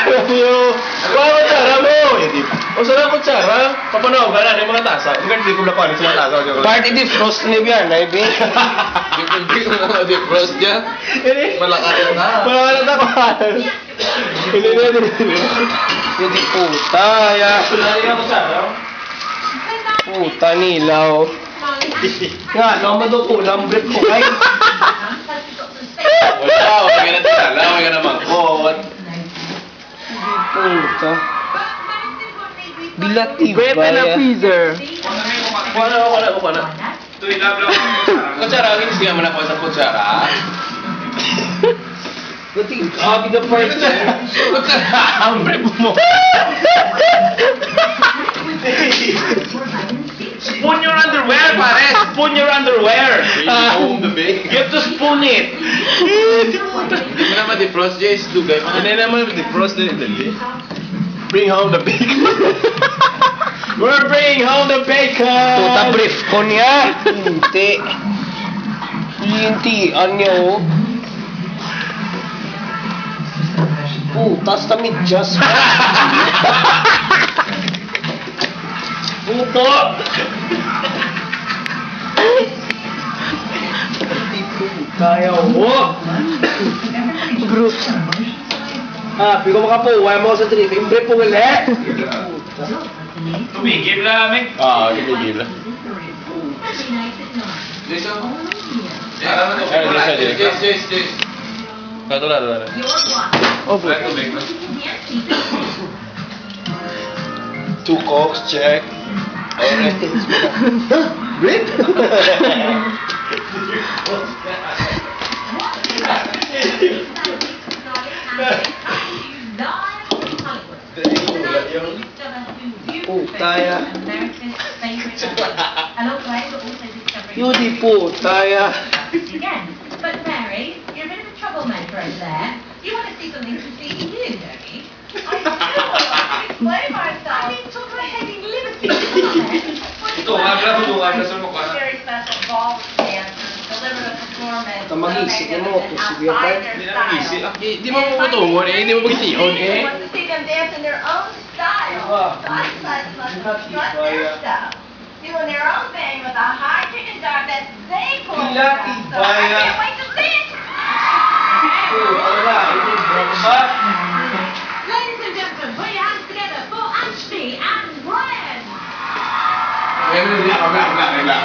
kutsara mo. Kuha kutsara mo. O saan ang kutsara? Kapanaw ka na, yung mga tasa. Hindi ko nakuha sa mga tasa. Party defrost ni Bian, na ibi. Hindi ko na defrost dyan. Malakayan na. Malakayan na ako. Hindi puta, ya. Puta nilaw. Nga, naman doon po, lambrip ko kayo. Wala, huwag ka na tinala, huwag ka na magkot. Puta. Bilati ba Bete na ya? freezer. Kuha na. Kutsara, hindi naman ako sa kutsara. Buti, copy the first. Kutsara, ang brief mo. Spoon your underwear, pare! Spoon your underwear! Home the bake. You have to spoon it! Hindi mo naman defrost, Jace. Dugay mo. Hindi naman defrost din ito. Bring home the bacon! We're bringing home the bacon! Puta brief ko niya. Hindi. Hindi, anyo. Puta, sa medyas. Puto! Hindi puta, yaw. Group. Pico makapuha mo sa trip. Yung brief ko ulit. Tumigil na kami. Ginigil. Jace, Jace. Wala. Oh, bro. 2 cokes, check. Brief? Puta ya. Yudi puta ya. Again, but Mary, you're a bit of a troublemaker over there. You want to see something completely new, don't you? I do. I explain myself. I mean, talk about heading liberty. Very special ball dancers deliver the performance. Tamagisik mo, sige pa. Hindi na mag-isip. Di mo puputungon eh, hindi mo mag-isihon eh. Want to see them dance in their own style. Strut their stuff. Doing their own thing with a high chicken dog that they pull. So I can't wait to see it. Ladies and gentlemen, put your hands together for Ashby and Brian. Ngayon, hindi ako na.